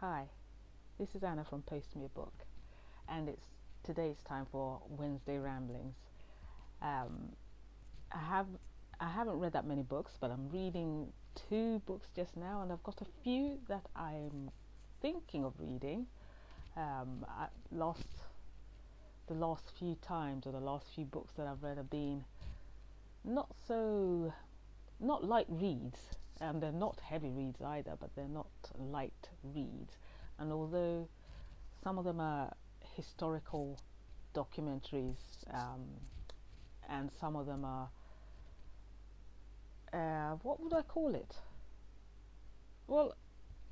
Hi, this is Anna from Post Me a Book, and it's today's time for Wednesday ramblings. Um, I have I haven't read that many books, but I'm reading two books just now, and I've got a few that I'm thinking of reading. The last few times, or the last few books that I've read have been not light reads, and they're not heavy reads either, but they're not light reads. And although some of them are historical documentaries, and some of them are, what would I call it? Well,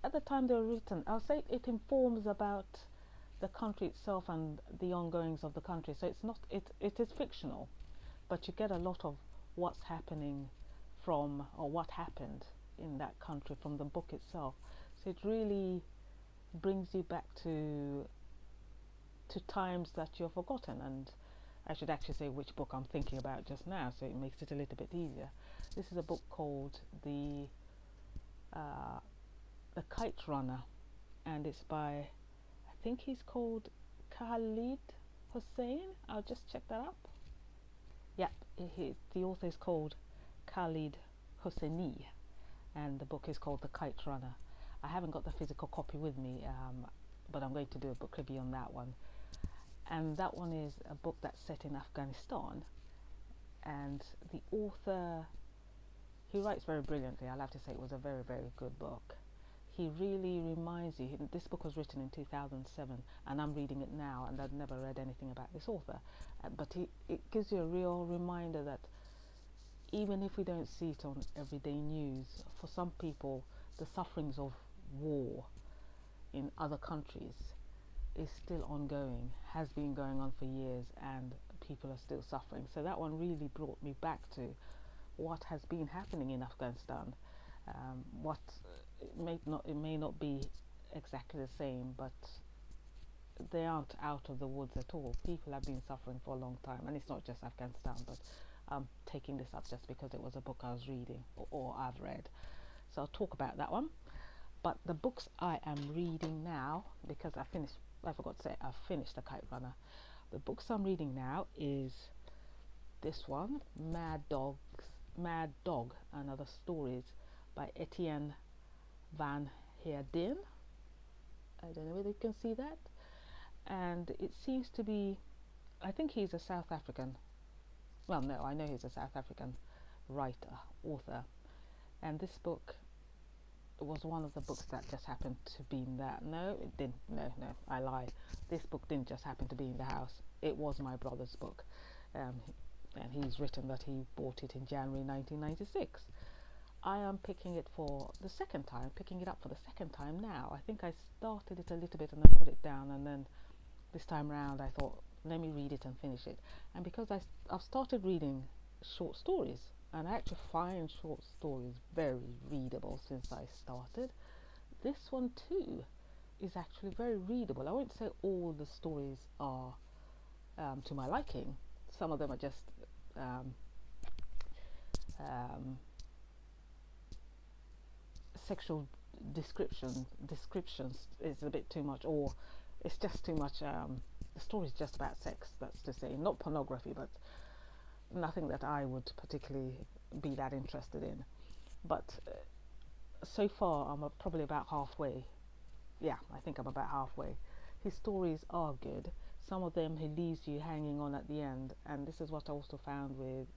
at the time they were written, I'll say it informs about the country itself and the ongoings of the country. So it is fictional, but you get a lot of what's happening from, or what happened in that country from the book itself. So it really brings you back to times that you've forgotten. And I should actually say which book I'm thinking about just now, so it makes it a little bit easier. This is a book called the Kite Runner, and it's by, I think he's called Khaled Hosseini. I'll just check that up. Yeah, the author is called Khaled Hosseini, and the book is called The Kite Runner. I haven't got the physical copy with me, but I'm going to do a book review on that one. And that one is a book that's set in Afghanistan, and the author, he writes very brilliantly. I'll have to say it was a very, very good book. He really reminds you, this book was written in 2007, and I'm reading it now, and I'd never read anything about this author, but it gives you a real reminder that even if we don't see it on everyday news, for some people the sufferings of war in other countries is still ongoing, has been going on for years, and people are still suffering. So that one really brought me back to what has been happening in Afghanistan. It may not be exactly the same, but they aren't out of the woods at all. People have been suffering for a long time, and it's not just Afghanistan, but I'm taking this up just because it was a book I was reading, or I've read. So I'll talk about that one. But the books I am reading now, because I forgot to say, I finished The Kite Runner. The books I'm reading now is this one, Mad Dog and Other Stories by Etienne van Heerden. I don't know whether you can see that. And it seems to be, I think he's a South African, well, no, I know he's a South African writer, author. And this book was one of the books that just happened to be in that. No, it didn't. No, I lie. This book didn't just happen to be in the house. It was my brother's book. And he's written that he bought it in January 1996. I am picking it up for the second time now. I think I started it a little bit and then put it down, and then this time round I thought, let me read it and finish it. And because I've started reading short stories, and I actually find short stories very readable since I started, this one too is actually very readable. I won't say all the stories are to my liking. Some of them are just sexual descriptions is a bit too much, or it's just too much. The story is just about sex, that's to say, not pornography, but nothing that I would particularly be that interested in. But so far I'm probably about halfway. Yeah, I think I'm about halfway. His stories are good. Some of them he leaves you hanging on at the end, and this is what I also found with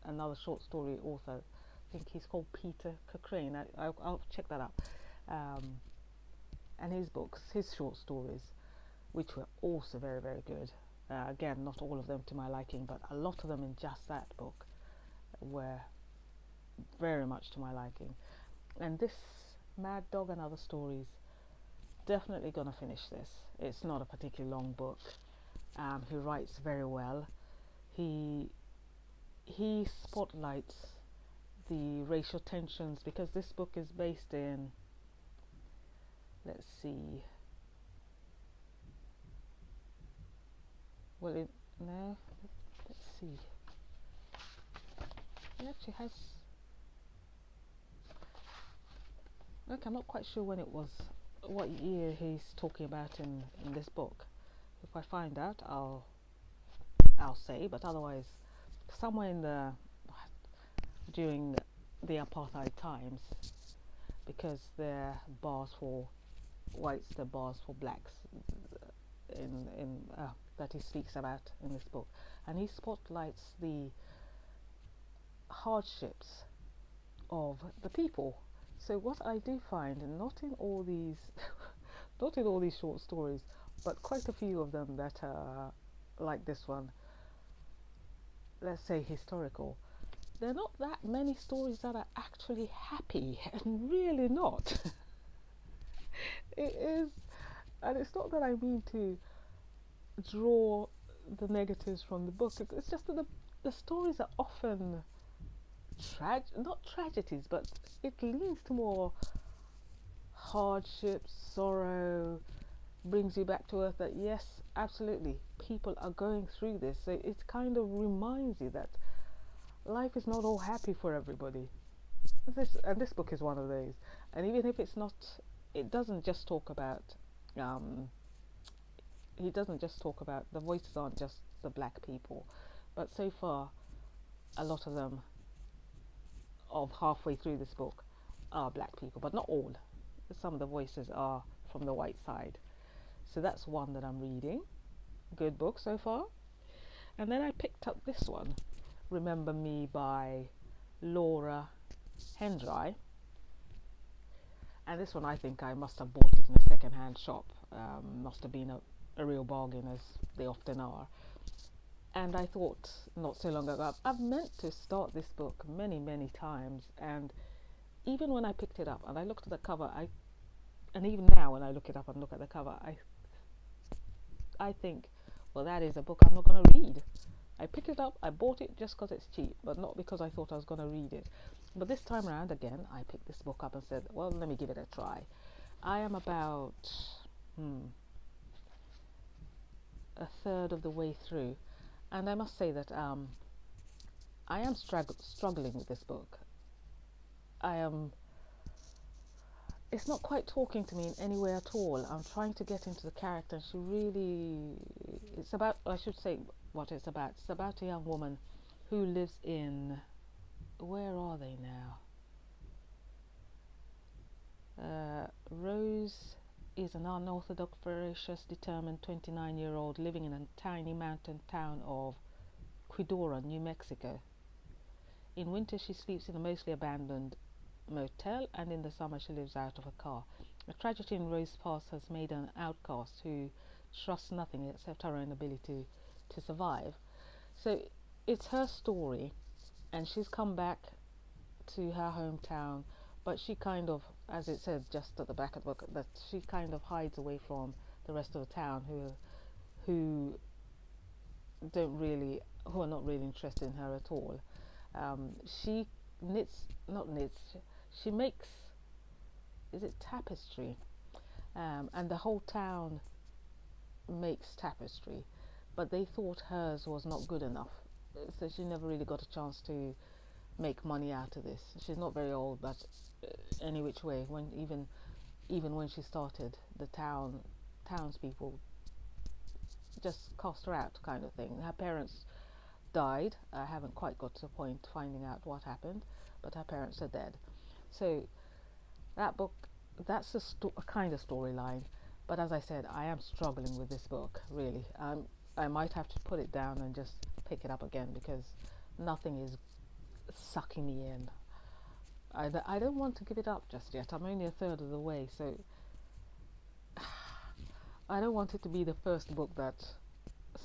another short story author. I think he's called Peter Cochrane. I'll check that up. And his short stories, which were also very, very good. Again, not all of them to my liking, but a lot of them in just that book were very much to my liking. And this Mad Dog and Other Stories, definitely gonna finish this. It's not a particularly long book. He writes very well. He spotlights the racial tensions, because this book is based in, let's see, let's see, it actually has, okay, I'm not quite sure when it was what year he's talking about in this book. If I find out, I'll say, but otherwise, somewhere in the during the apartheid times, because they're bars for whites, they're bars for blacks, in that he speaks about in this book, and he spotlights the hardships of the people. So what I do find, and not in all these, not in all these short stories, but quite a few of them that are like this one, let's say historical, there are not that many stories that are actually happy, and really not. It is, and it's not that I mean to draw the negatives from the book. It's just that the stories are often not tragedies, but it leans to more hardship, sorrow, brings you back to earth that yes, absolutely, people are going through this. So it kind of reminds you that life is not all happy for everybody. This book is one of those. And even if it's not, it doesn't just talk about. He doesn't just talk about the voices aren't just the black people, but so far, a lot of them, of halfway through this book, are black people, but not all. Some of the voices are from the white side. So that's one that I'm reading. Good book so far. And then I picked up this one, Remember Me by Laura Hendrite. And this one I think I must have bought it in a second-hand shop. Must have been a real bargain, as they often are. And I thought not so long ago, I've meant to start this book many times, and even when I picked it up and I looked at the cover, and even now when I look it up and look at the cover, I think, well, that is a book I'm not going to read. I picked it up, I bought it just because it's cheap, but not because I thought I was going to read it. But this time around, again, I picked this book up and said, well, let me give it a try. I am about a third of the way through, and I must say that I am struggling with this book. It's not quite talking to me in any way at all. I'm trying to get into the character, and it's about, I should say what it's about. It's about a young woman who lives in, where are they now? Rose is an unorthodox, ferocious, determined 29-year-old living in a tiny mountain town of Quidora, New Mexico. In winter she sleeps in a mostly abandoned motel, and in the summer she lives out of a car. A tragedy in Rose's past has made her an outcast who trusts nothing except her own ability to survive. So it's her story, and she's come back to her hometown, but she kind of, as it says just at the back of the book, that she kind of hides away from the rest of the town who are not really interested in her at all. She she makes, is it tapestry? And the whole town makes tapestry, but they thought hers was not good enough, so she never really got a chance to make money out of this. She's not very old, but any which way, even when she started, the townspeople just cast her out, kind of thing. Her parents died. I haven't quite got to the point finding out what happened, but her parents are dead. So that book, that's a kind of storyline. But as I said, I am struggling with this book, really. I might have to put it down and just pick it up again, because nothing is sucking me in. I don't want to give it up just yet. I'm only a third of the way, so I don't want it to be the first book that,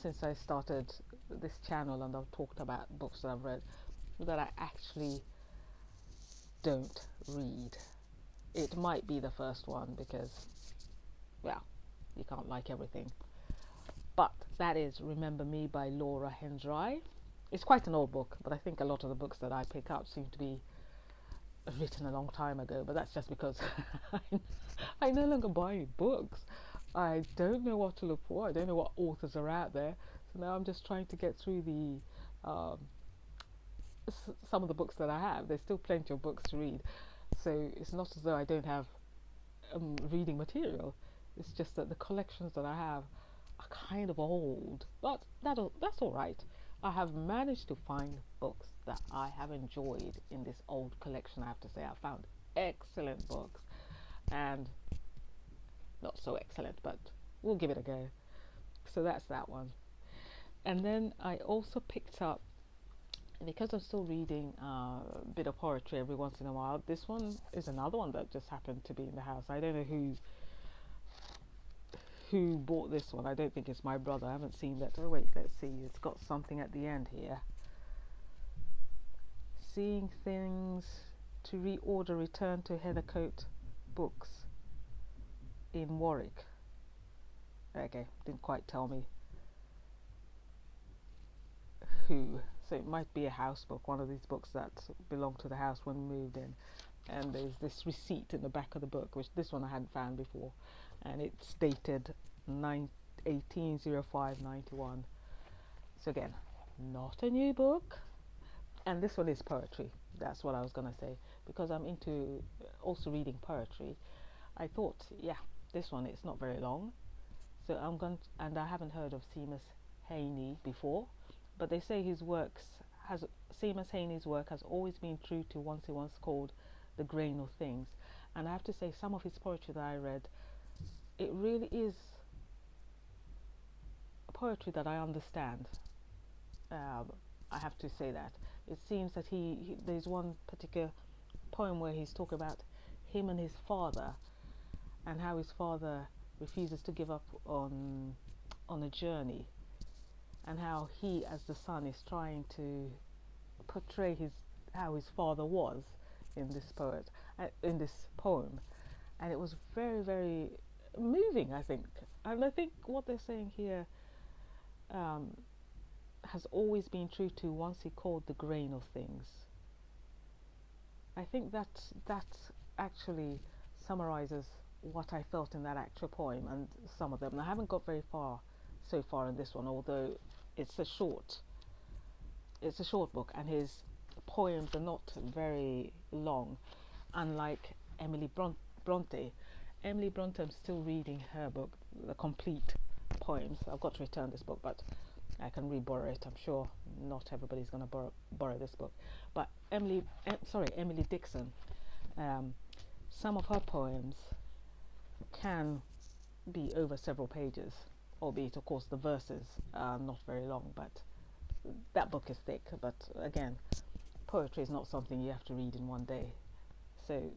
since I started this channel and I've talked about books that I've read, that I actually don't read. It might be the first one, because, well, you can't like everything. But that is Remember Me by Laura Hendrite. It's quite an old book, but I think a lot of the books that I pick up seem to be written a long time ago, but that's just because I no longer buy books. I don't know what to look for. I don't know what authors are out there. So now I'm just trying to get through the some of the books that I have. There's still plenty of books to read. So it's not as though I don't have reading material. It's just that the collections that I have are kind of old, but that's all right. I have managed to find books that I have enjoyed in this old collection. I have to say, I found excellent books and not so excellent, but we'll give it a go. So that's that one. And then I also picked up, because I'm still reading a bit of poetry every once in a while. This one is another one that just happened to be in the house. I don't know who bought this one. I don't think it's my brother. I haven't seen that. Oh wait, let's see. It's got something at the end here. Seeing things to reorder, return to Heathercote Books in Warwick. Okay, didn't quite tell me who. So it might be a house book, one of these books that belonged to the house when we moved in. And there's this receipt in the back of the book, which this one I hadn't found before, and it's dated 18/05/91. So again, not a new book. And this one is poetry. That's what I was gonna say, because I'm into also reading poetry. I thought, yeah, this one, it's not very long, so I'm going to, and I haven't heard of Seamus Heaney before, but they say Seamus Heaney's work has always been true to what he once called the grain of things. And I have to say, some of his poetry that I read, it really is poetry that I understand. I have to say that. It seems that there's one particular poem where he's talking about him and his father, and how his father refuses to give up on a journey, and how he, as the son, is trying to portray how his father was in this poem, and it was very, very moving, I think. And I think what they're saying here has always been true to once he called the grain of things. I think that actually summarizes what I felt in that actual poem, and some of them. And I haven't got very far so far in this one, although it's a short book, and his poems are not very long, unlike Emily Bronte. Emily Bronte, I'm still reading her book, the complete poems. I've got to return this book, but I can re-borrow it. I'm sure not everybody's going to borrow this book. But Emily Dixon, some of her poems can be over several pages, albeit of course the verses are not very long, but that book is thick. But again, poetry is not something you have to read in one day. So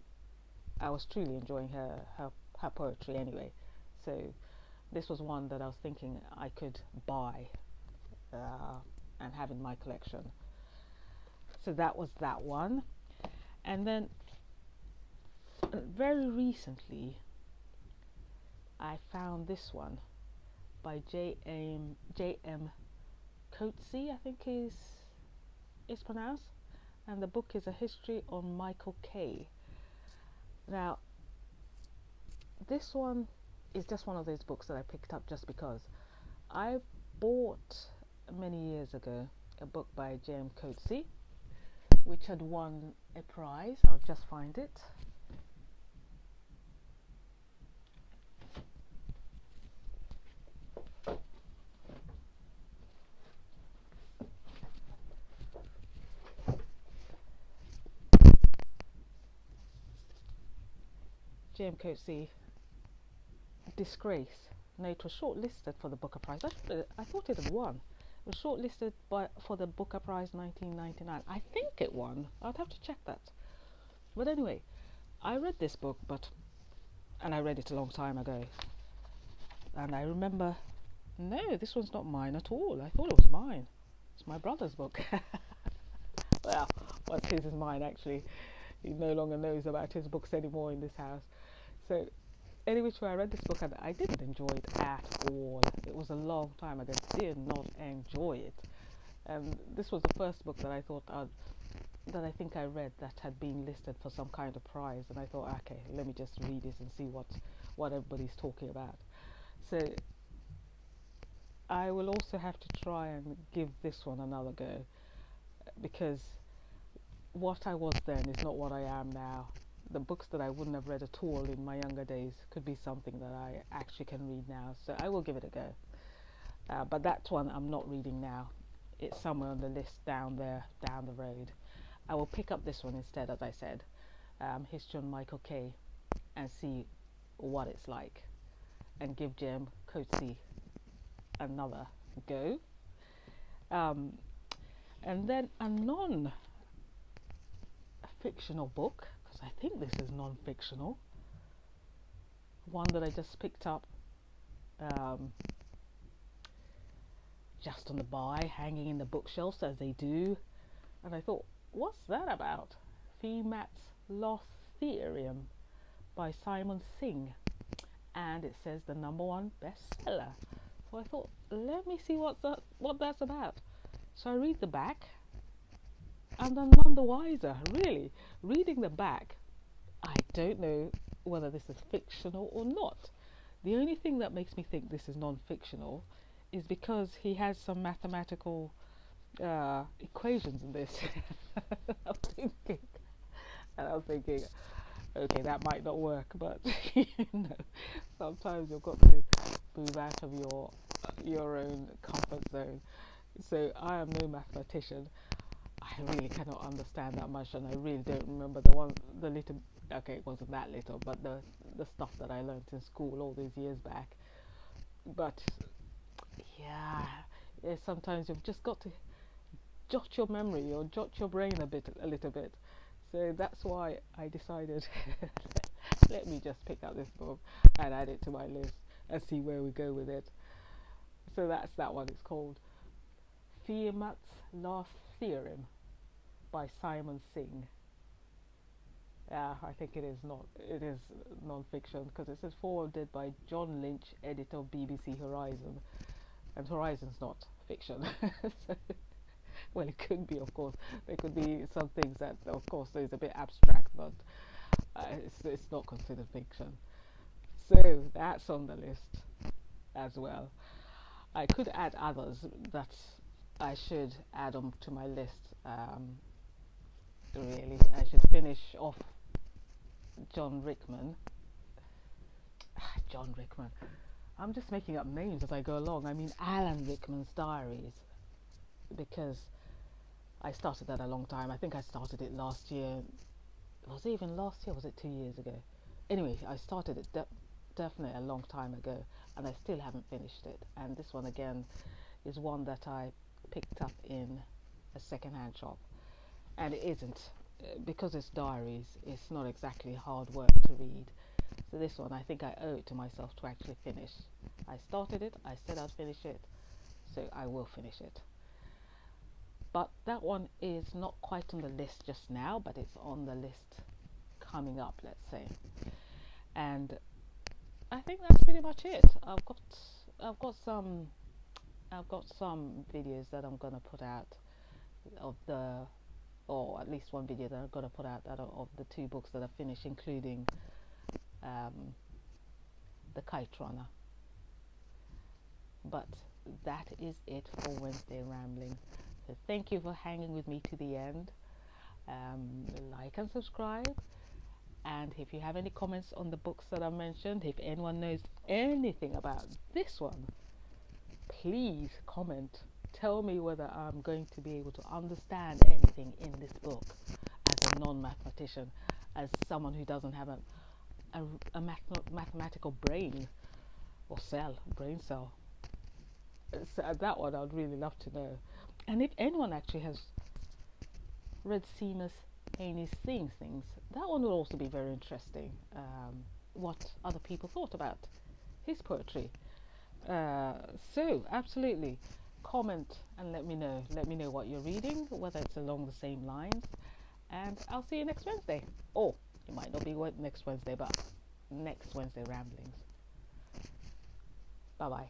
I was truly enjoying her poetry anyway. So this was one that I was thinking I could buy and have in my collection. So that was that one. And then very recently I found this one by J.M Coetzee, I think is pronounced, and the book is A History on Michael Kay. Now this one is just one of those books that I picked up just because. I bought many years ago a book by J.M Coetzee, which had won a prize. I'll just find it. J.M Coetzee, Disgrace. No, it was shortlisted for the Booker Prize. I thought it had won. It was shortlisted for the Booker Prize 1999. I think it won. I'd have to check that. But anyway, I read this book, and I read it a long time ago. And I remember, no, this one's not mine at all. I thought it was mine. It's my brother's book. Well, what's his is mine actually. He no longer knows about his books anymore in this house. So anyway, I read this book and I didn't enjoy it at all. It was a long time ago. Did not enjoy it. And this was the first book that I thought that I think I read that had been listed for some kind of prize, and I thought, okay, let me just read it and see what everybody's talking about. So I will also have to try and give this one another go, because what I was then is not what I am now. the books that I wouldn't have read at all in my younger days could be something that I actually can read now. So I will give it a go. But that one I'm not reading now. It's somewhere on the list down there, down the road. I will pick up this one instead, as I said, History on Michael Kay, and see what it's like, and give J.M Coetzee another go. And then a non-fictional book, because I think this is non-fictional, one that I just picked up just on the By, hanging in the bookshelves as they do, and I thought, what's that about? Fermat's Lost Theorem by Simon Singh, and it says the #1 bestseller. So I thought, let me see what that's about. So I read the back, and I'm none the wiser, really. Reading the back, I don't know whether this is fictional or not. The only thing that makes me think this is non-fictional is because he has some mathematical equations in this. I was thinking, okay, that might not work, but sometimes you've got to move out of your own comfort zone. So I am no mathematician. I really cannot understand that much, and I really don't remember the little. Okay, it wasn't that little, but the stuff that I learnt in school all these years back. But yeah, sometimes you've just got to jot your memory or jot your brain a little bit. So that's why I decided, let me just pick up this book and add it to my list and see where we go with it. So that's that one. It's called Fermat's Lost Theorem by Simon Singh. Yeah, I think it is non-fiction, because it says forwarded by John Lynch, editor of BBC Horizon, and Horizon's not fiction. So, well, it could be, of course. There could be some things that, of course, is a bit abstract, but it's not considered fiction. So that's on the list as well. I could add others that I should add them to my list. Really, I should finish off John Rickman. I'm just making up names as I go along. I mean Alan Rickman's Diaries, because I started that a long time. I think I started it last year. Was it even last year? Was it 2 years ago? Anyway, I started it definitely a long time ago, and I still haven't finished it. And this one again is one that I picked up in a second-hand shop, and it isn't, because it's diaries, it's not exactly hard work to read. So this one, I think I owe it to myself to actually finish. I started it, I said I'd finish it, so I will finish it. But that one is not quite on the list just now, but it's on the list coming up, let's say. And I think that's pretty much it. I've got some videos that I'm gonna put out or at least one video that I'm gonna put out of the 2 books that I finished, including the Kite Runner. But that is it for Wednesday Rambling. So thank you for hanging with me to the end. Like and subscribe, and if you have any comments on the books that I mentioned, if anyone knows anything about this one, please comment. Tell me whether I'm going to be able to understand anything in this book as a non-mathematician, as someone who doesn't have a mathematical brain or brain cell. So that one I'd really love to know. And if anyone actually has read Seamus Heaney's Things, that one will also be very interesting. What other people thought about his poetry. So absolutely, comment and let me know. Let me know what you're reading, whether it's along the same lines. And I'll see you next Wednesday. Or it might not be next Wednesday, but next Wednesday Ramblings. Bye bye.